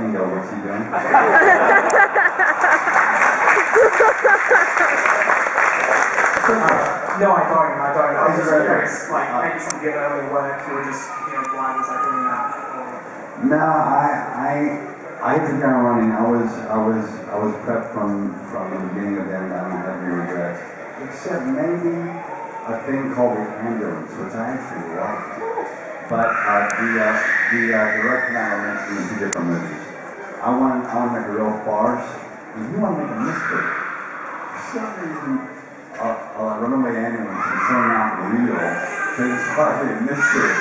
lingo. What's he doing? No, I don't. I was just curious, like, maybe some of your early work, you were just, blind as like doing that. No, I hit the ground running. I was prepped from the beginning of that, and I don't have any regrets. Except maybe a thing called the ambulance, which I actually liked. But the director and I were meant to be in 2 different movies. I want to make a real farce, and you want to make a mystery. For some reason, a runaway ambulance and throwing out the wheel, so it's hardly a mystery.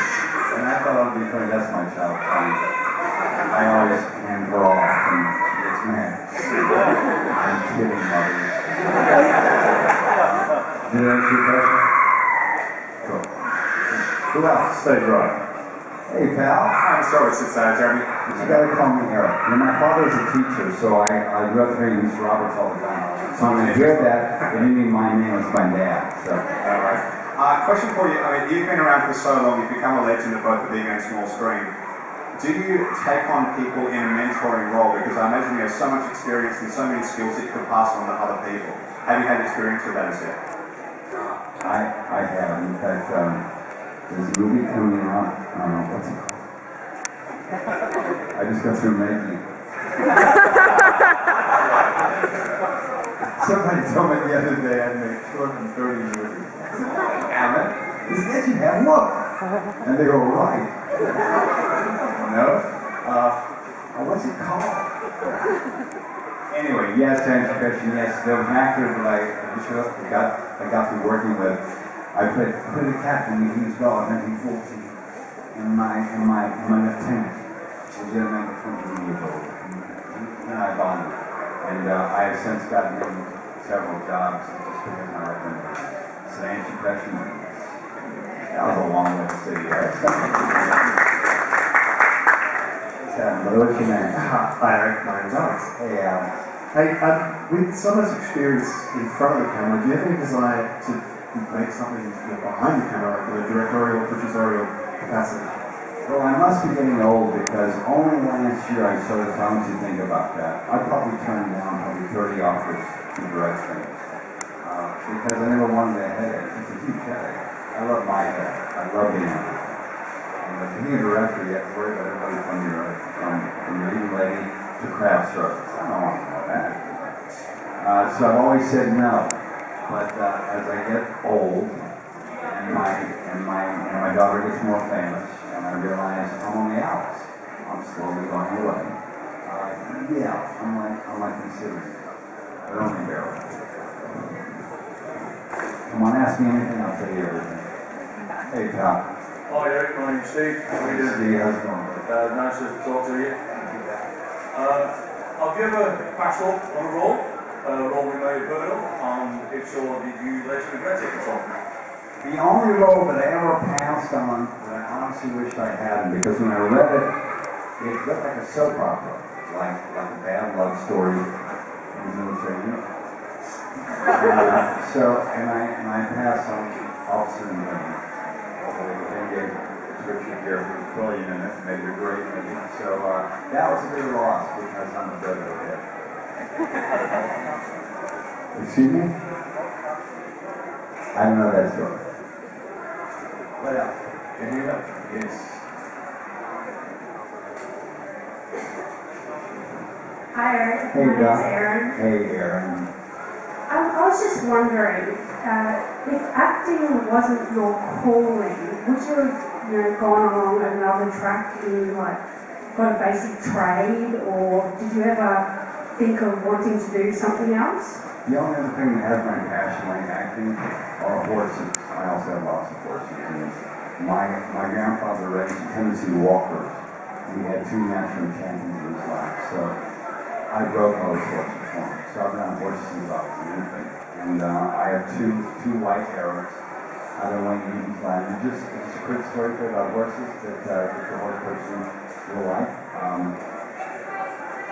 And I thought it would be funny. That's my child time. I always hand her off, and she gets mad. I'm kidding, mother. Did I answer your question? Cool. Who else? Stage right. Hey, pal. I'm sorry, Jeremy. You gotta call me Eric. My father's a teacher, so I grew up hearing Mr. Roberts all the time. So when I hear that, it didn't mean my name, it's my dad. So. All right. Question for you. I mean, you've been around for so long, you've become a legend of both the big and small screen. Do you take on people in a mentoring role? Because I imagine you have so much experience and so many skills that you could pass on to other people. Have you had experience with that as yet? I have. In fact, there's a movie coming out. What's it called? I just got through making it. Somebody told me the other day I'd make 230 movies. Alan, this gets you have look. And they go, right. No? What's it called? Anyway, yes, to answer your question, yes. There was an actor that I got through working with. I played the captain, he was God, 1914. And my lieutenant was young man of 20 years old. And I bonded. And I have since gotten him several jobs just because I recommend it. So to answer your question, that was a long way to say yes. What's your name? Hi, Eric. My name's Alex. Hey, Alex. Hey, with so much experience in front of the camera, do you have any desire to make something behind the camera, like in a directorial, producerial capacity? Well, I must be getting old because only last year I started trying to think about that. I probably turned down 30 offers to direct things because I never wanted a headache. It's a huge headache. I love my head. I love being on it. And being a director, you have to worry about everybody from your leading lady to craft service. I don't want to know that. So I've always said no. But as I get old and my daughter gets more famous, and I realize I'm only Alex, I'm slowly going away. I might consider it, but only barely. Come on, ask me anything, I'll tell you everything. Hey, pal. Hi, Eric. My name's Steve. How are you doing? Steve, how's it going? Nice to talk to you. Have you ever passed up on a role we may have heard of? If so, did you later regret it at all? The only role that I ever passed on that I honestly wished I hadn't, because when I read it, it looked like a soap opera, like a bad love story in the military. And I passed on Officer in Women. They gave Richard Gere, who was brilliant in it, and made it a great movie. So that was a big loss because I'm a dead head. Excuse me? I don't know that story. What else? Can you know? Yes. Hi, Eric. Hey, My name's Doc. Erin. Hey, Erin. I was just wondering, if acting wasn't your calling, would you have gone along another track in got a basic trade, or did you ever think of wanting to do something else? The only other thing that has my passion like acting are horses. I also have lots of horses. And my grandfather raised Tennessee Walkers. He had 2 national champions in his life, so I broke those horses for him. So I've been on horses since I was an infant. And I have two white Arabs out of Wayne Newton's land. It's a quick story about horses that the horse person will like.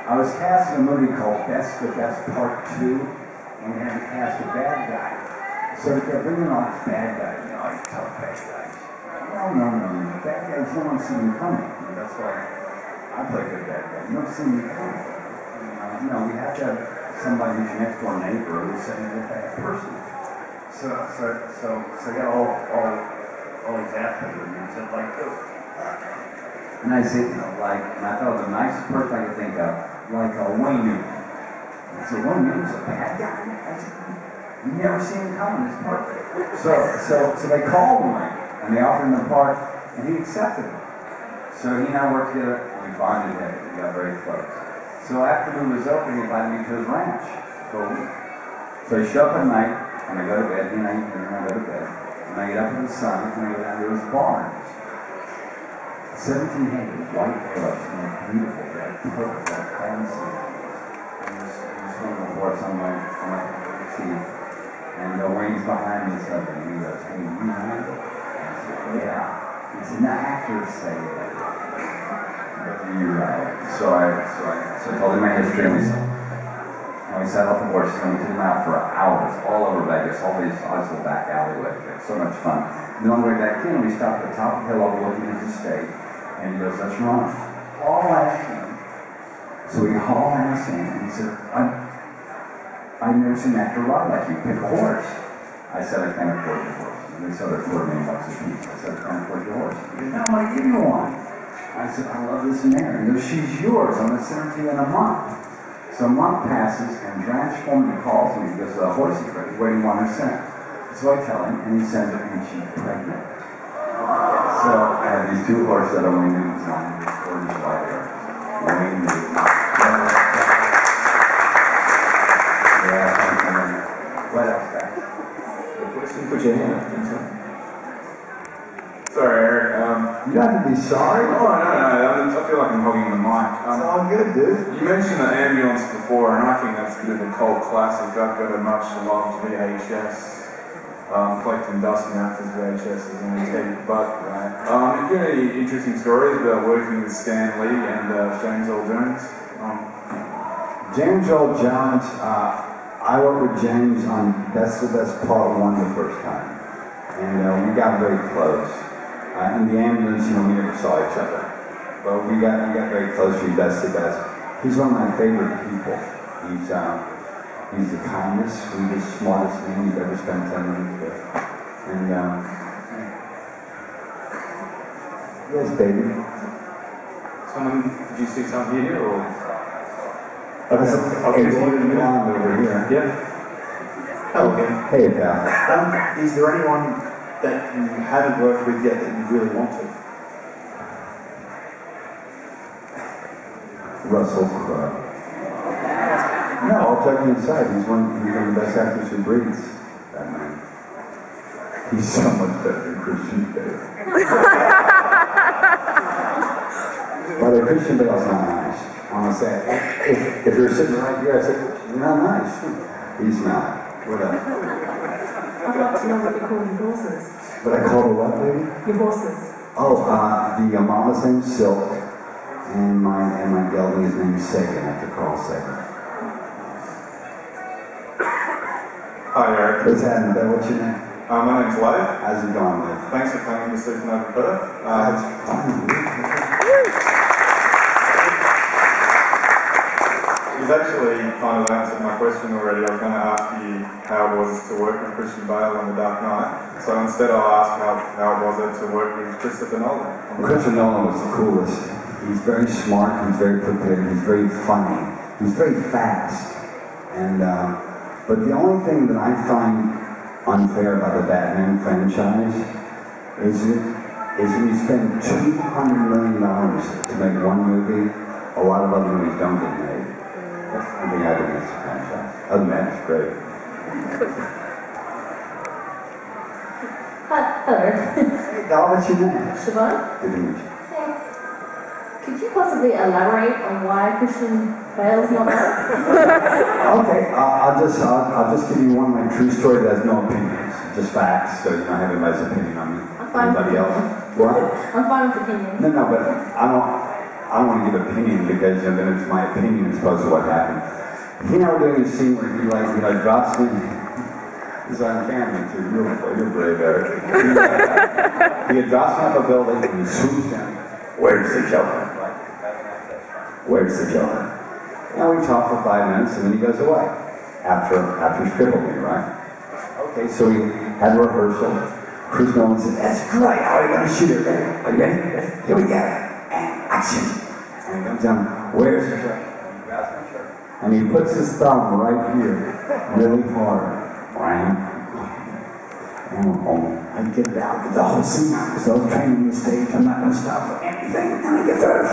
I was cast in a movie called Best the Best Part 2, and we had to cast a bad guy. So they kept bringing on this bad guy, like tough bad guys. No. Bad guys don't want to see them coming. And that's why I I play good bad guy. You don't see me coming. We have to have somebody who's next door neighbor who's saying they're a bad person. So I got all exasperated with me and said, like, and I said, and I thought the nicest person I could think of, like Wayne Newton. I said, Wayne Newton's a bad guy. I said, you never seen him coming, it's perfect. So they called him, and they offered him the part, and he accepted it. So he and I worked together, and we bonded together. We got very close. So after the movie was over, he invited me to his ranch for a week. So I show up at night, and I go to bed, and I go to bed. And I get up in the sun, and I go down to his barn. 17 acres, white brush, beautiful, that perfect, that fancy. And he's one of the horse on my teeth. And Wayne's behind me suddenly, and he goes, hey, you mind? I said, yeah. He said, now actors say that. You're right. So I told him my history, and we sat off the horses, and we took him out for hours, all over Vegas, all this little back alleyway. So much fun. And then on the way back in, we stopped at the top of the hill overlooking his estate, and he goes, let's run. All ass him. So we haul ass in, and he said, I've never seen an actor ride like you. Pick a horse. I said, I can't afford your horse. And they said, they're $4 million a piece. I said, I can't afford your horse. He goes, no, I'm going to give you one. I said, I love this mare. He goes, she's yours. I'm going to send her to you in a month. So a month passes, and Ranch Foreman calls me. He goes, the horse is ready. Where do you want her sent? So I tell him, and he sends her, and she's pregnant. So I have these two horses that are Wayne Newton's on, these gorgeous white hair. Wayne Newton. What else, guys? Put your hand up. Sorry, Eric. You don't have to be sorry. Oh, no. I feel like I'm hogging the mic. It's all good, dude. You mentioned the ambulance before, and I think that's a bit of a cult classic. I've got a much loved VHS. Collecting dust and after VHSs and take butt, right? Have you got any interesting stories about working with Stan Lee and James Earl Jones? James Earl Jones, I worked with James on Best of Best Part 1 the first time. And we got very close. In the ambulance, we never saw each other. But we got very close to Best of Best. He's one of my favorite people. He's the kindest, sweetest, smartest man you've ever spent 10 minutes with. And, yes, baby. Did you see something here, or? Okay, blonde over here. Yeah. Okay. Hey, pal. Is there anyone that you haven't worked with yet that you really want to? Russell Crowe. No, I'll take you inside. He's one of the best actors who breathes. That man. He's so much better than Christian Bale. But Christian Bale's not nice. Honestly, if you're sitting right here, I said, you're not nice. He's not. What else? I'd like to know what you call your horses. What I call the what, baby? Your horses. Oh, the mama's name's Silk, and my gelding is named Sagan after Carl Sagan. Hi, Eric. What's happening, Ben? What's your name? My name's Leif. How's it going, Leif? Thanks for coming to Supanova, Perth. That's fine. You've actually kind of answered my question already. I was going to ask you how it was to work with Christian Bale on The Dark Knight. So instead I'll ask how was it to work with Christopher Nolan? Christopher Nolan was the coolest. He's very smart, he's very prepared, he's very funny, he's very fast. And but the only thing that I find unfair about the Batman franchise is when you spend $200 million to make one movie, a lot of other movies don't get made. That's one thing I do against the franchise. Other than that, it's great. Hello. Hey, doll, what's your name? Siobhan? Good to meet you. Could you possibly elaborate on why Christian Bale's not there? Okay, I'll just give you one of my true stories that has no opinions, just facts, so you don't have anybody's opinion on me. I'm fine with Anybody else? opinion. What? I'm fine with opinion. No, but I don't want to give opinion because then it's my opinion as opposed to what happened. You know, we're doing a scene where he drops me. This is on camera too. You're brave, Eric. He drops me off a building and he swoops down. Where's the Joker? Where's the Joker? And we talk for 5 minutes, and then he goes away. After he's crippled me, right? Okay, so we had rehearsal. Chris Nolan said, "That's great. How are you going to shoot it? Are you ready? Here we go. And action." And he comes down, "Where's the Joker?" And he grabs my shirt. And he puts his thumb right here, really hard. Right? I get it out, get the whole scene out, because I was training the stage. I'm not going to stop for anything. I'm going to get through it.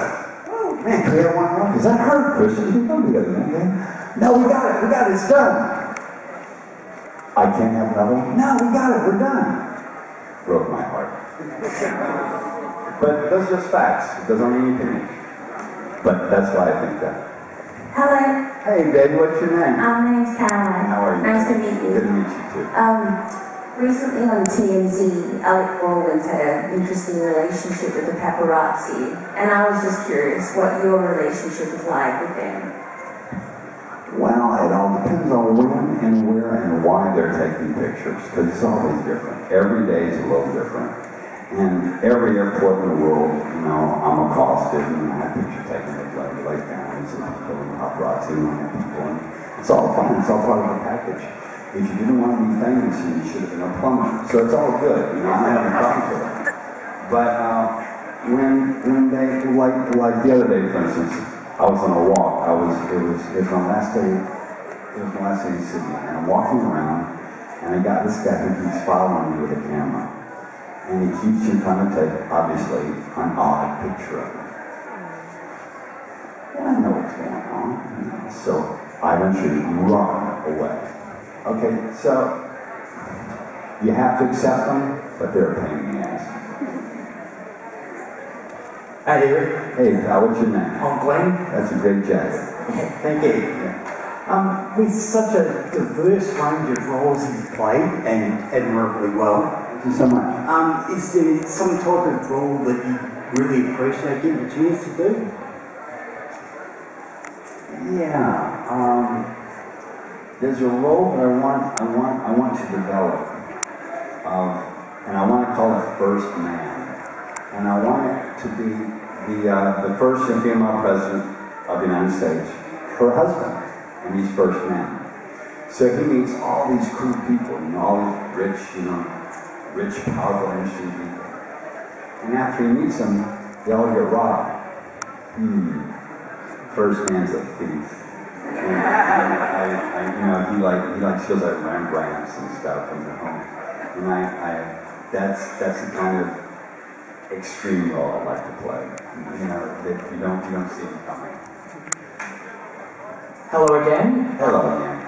Oh, man, can we have one more? Does that hurt, Christian? Don't do that, okay? No, we got it, it's done. I can't have another one? No, we got it, we're done. Broke my heart. But those are just facts. It doesn't mean anything. But that's why I think that. Hello. Hey, baby, what's your name? My name's Caroline. How are you? Nice to meet you. Good to meet you, too. Recently on TMZ, Alec Baldwin's had an interesting relationship with the paparazzi, and I was just curious what your relationship is like with them. Well, it all depends on when and where and why they're taking pictures, because it's always different. Every day is a little different. And every airport in the world, I'm accosted and I have pictures taken with like families and people and paparazzi and people. And it's all fun. It's all part of the package. If you didn't want to be famous, you should have been a plumber. So it's all good. I'm not having problems with it. But when they, like the other day, for instance, I was on a walk. It was my last day. It was my last day in Sydney, and I'm walking around, and I got this guy who keeps following me with a camera, and he keeps trying to take, obviously, an odd picture of me. And I know what's going on, so I eventually run away. Okay, so you have to accept them, but they're a pain in the ass. Hi, David. Hey, pal, what's your name? I'm Glenn. That's a great jacket. Thank you. Yeah. With such a diverse range of roles he's played, and admirably well. Thank you so much. Is there some type of role that you really appreciate getting a chance to do? Yeah. There's a role that I want to develop, and I want to call it First Man. And I want it to be the first female president of the United States, her husband, and he's first man. So he meets all these cool people, all these rich, powerful industry people. And after he meets them, they all get robbed. First man's a thief. And he steals like Rembrandts and stuff from the home. And that's the kind of extreme role I like to play. That you don't see it coming. Hello again. Hello again.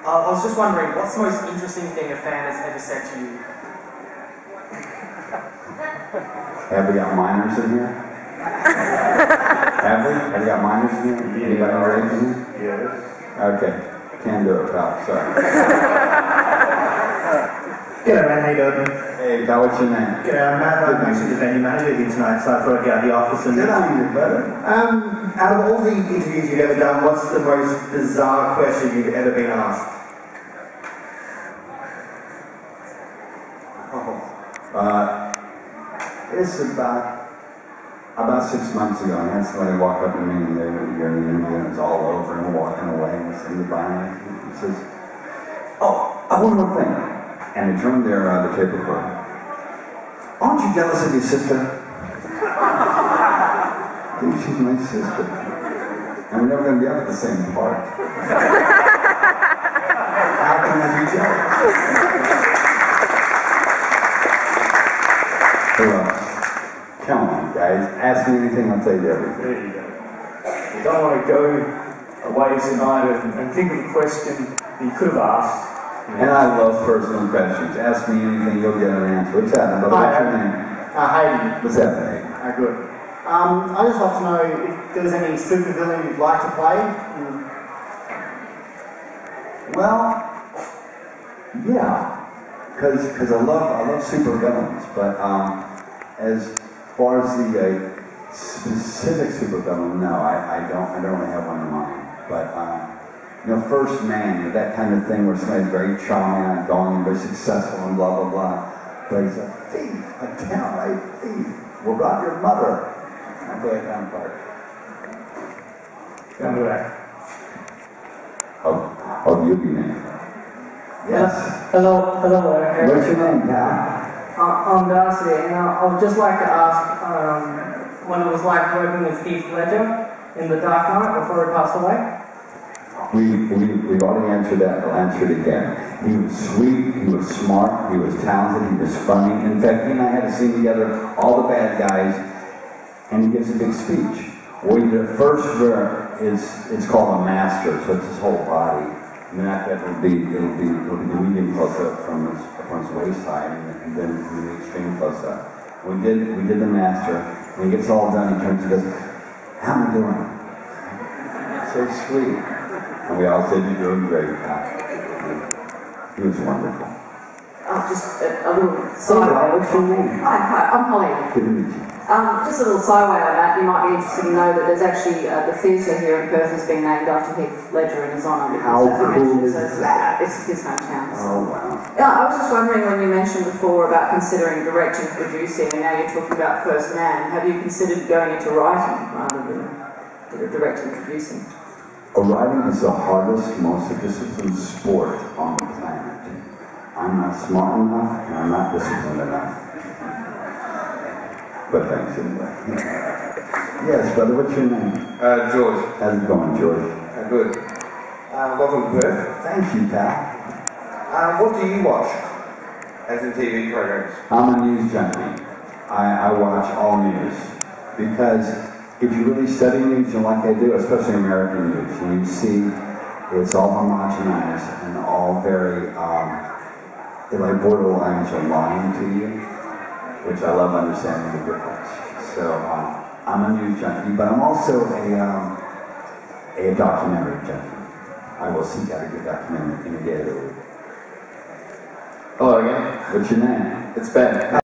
I was just wondering, what's the most interesting thing a fan has ever said to you? Have we got minors in here? Have we? Have we got minors in here? Anybody already in here? Yes. Okay. Can't do it, pal. Sorry. G'day, man. How you doing? Hey, pal, what's your name? G'day, I'm Matt. I'm actually the venue manager here tonight, so I thought I'd get out of the office and... Good on you, brother. Out of all the interviews you've ever done, what's the most bizarre question you've ever been asked? It's about 6 months ago, and I had somebody walk up to me and they were here in the interview, and it was all over, and we're walking away, and we're saying goodbye, and he says, "Oh, one more thing." And they turned the tape recorder. "Aren't you jealous of your sister?" Dude, she's my sister. And we're never going to be up at the same park. How can I be jealous? Hello. Come on, guys. Ask me anything, I'll tell you everything. There you go. You don't want to go away tonight and think of a question that you could have asked. And I love personal questions. Ask me anything, you'll get an answer. What's happening, brother? What's your name? Hayden. What's happening? Good. I'd just like to know if there was any supervillain you'd like to play. Well, yeah, because I love super villains, but as far as the specific super villain, no, I don't really have one in mind. But First Man, that kind of thing where somebody's very charming and going, very successful and blah blah blah, but he's a thief, a downright thief. Will rob your mother. I play that kind of part. Don't do that. Of your name. Yes. Hello, Eric. What's your name, pal? I'm Darcy, and I would just like to ask what it was like working with Heath Ledger in The Dark Knight before he passed away. We've already answered that. I'll answer it again. He was sweet, he was smart, he was talented, he was funny. In fact, he and I had a scene together, all the bad guys, and he gives a big speech. Well, the first verse it's called a master, so it's his whole body. And then after that, it'll be the medium close up from his waist high, and then the extreme close up. We did the master. When he gets all done, he turns and goes, "How am I doing?" So sweet. And we all said, "You're doing great, pal." He was wonderful. Just a little sideway. What's your name? Hi, I'm Holly. Good to meet you. Just a little sideway on that, you might be interested to know that there's actually the theatre here in Perth has been named after Heath Ledger in his honour. How cool is that? It's his hometown. Oh, wow. Yeah, I was just wondering when you mentioned before about considering directing, producing, and now you're talking about First Man, have you considered going into writing rather than directing and producing? Writing is the hardest, most disciplined sport on the planet. I'm not smart enough, and I'm not disciplined enough. But thanks anyway. Yes, brother, what's your name? George. How's it going, George? Good. Welcome to Perth. Thank you, pal. What do you watch as in TV programs? I'm a news junkie. I watch all news. Because if you really study news, like I do, especially American news, and you see it's all homogenized and all very, like borderlines are lying to you, which I love understanding the difference. So I'm a news junkie, but I'm also a documentary junkie. I will seek out a good documentary in a day or two. Hello again. What's your name? It's Ben.